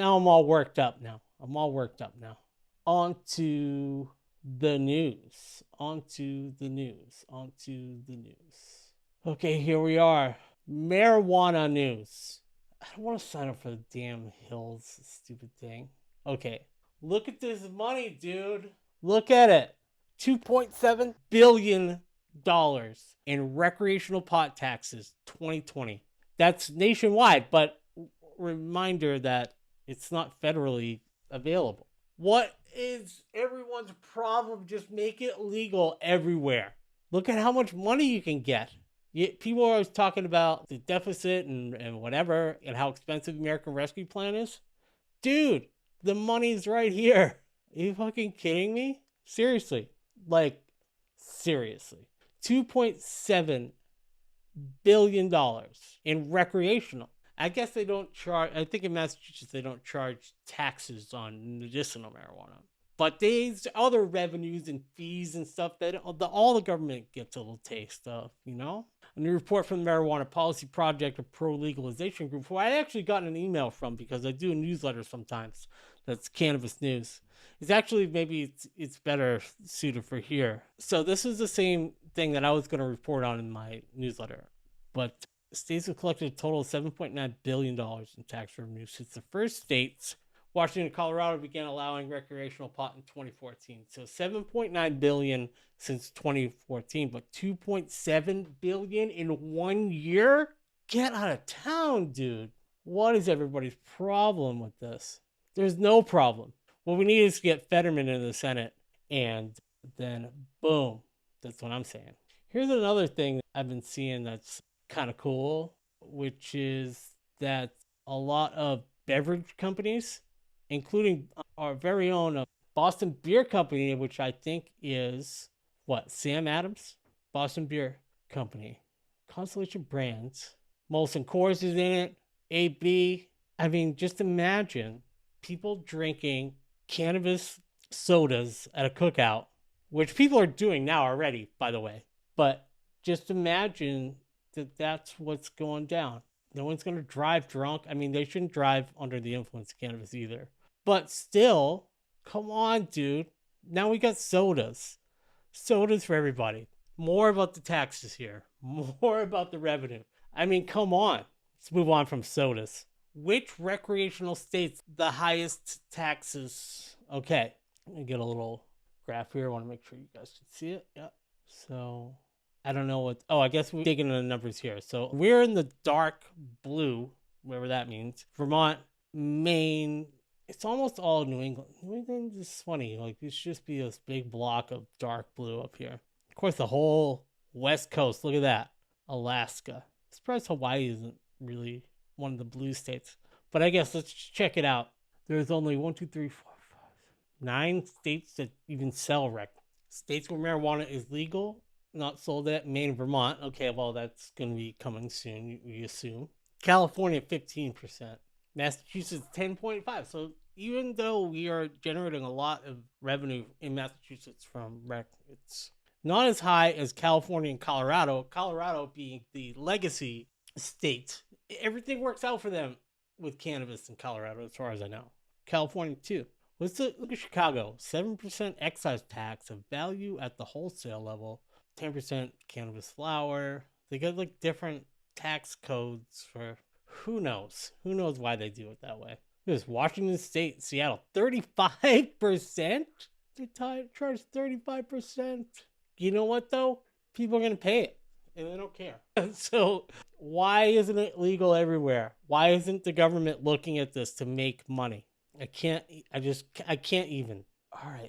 Now I'm all worked up now. On to the news. Okay, here we are. Marijuana news. I don't want to sign up for the damn Hills stupid thing. Okay, look at this money, dude. Look at it. $2.7 billion in recreational pot taxes 2020. That's nationwide, but reminder that it's not federally available. What is everyone's problem? Just make it legal everywhere. Look at how much money you can get. People are always talking about the deficit and whatever and how expensive the American Rescue Plan is. Dude, the money's right here. Are you fucking kidding me? Seriously. Like, seriously. $2.7 billion in recreational. I guess they don't charge, I think in Massachusetts they don't charge taxes on medicinal marijuana. But there's other revenues and fees and stuff that all the government gets a little taste of, you know? A new report from the Marijuana Policy Project, a pro-legalization group, who I actually got an email from because I do a newsletter sometimes that's cannabis news. It's actually, maybe it's better suited for here. So this is the same thing that I was going to report on in my newsletter. But states have collected a total of $7.9 billion in tax revenue since the first states, Washington and Colorado, began allowing recreational pot in 2014. So $7.9 billion since 2014, but $2.7 billion in 1 year? Get out of town, dude. What is everybody's problem with this? There's no problem. What we need is to get Fetterman into the Senate, and then boom. That's what I'm saying. Here's another thing I've been seeing that's kind of cool, which is that a lot of beverage companies, including our very own Boston Beer Company, which I think is Sam Adams, Boston Beer Company, Constellation Brands, Molson Coors is in it, AB. I mean, just imagine people drinking cannabis sodas at a cookout, which people are doing now already, by the way. But just imagine that that's what's going down. No one's going to drive drunk. I mean, they shouldn't drive under the influence of cannabis either. But still, come on, dude. Now we got sodas. Sodas for everybody. More about the taxes here. More about the revenue. I mean, come on. Let's move on from sodas. Which recreational states the highest taxes? Okay, let me get a little graph here. I want to make sure you guys can see it. Yeah. So I don't know what. Oh, I guess we're digging into the numbers here. So we're in the dark blue, whatever that means. Vermont, Maine. It's almost all New England. New England is funny. Like, it should just be this big block of dark blue up here. Of course, the whole West Coast. Look at that. Alaska. I'm surprised Hawaii isn't really one of the blue states. But I guess let's check it out. There's only 9 states that even sell rec. States where marijuana is legal, not sold at. Maine, Vermont. Okay, well, that's going to be coming soon, we assume. California, 15%. Massachusetts, 10.5%. So even though we are generating a lot of revenue in Massachusetts from rec, it's not as high as California and Colorado. Colorado being the legacy state. Everything works out for them with cannabis in Colorado, as far as I know. California, too. Look at Chicago. 7% excise tax of value at the wholesale level. 10% cannabis flower. They got like different tax codes for who knows. Who knows why they do it that way. There's Washington State, Seattle. 35%? They charge 35%. You know what, though? People are going to pay it. And they don't care. So why isn't it legal everywhere? Why isn't the government looking at this to make money? I can't even. All right,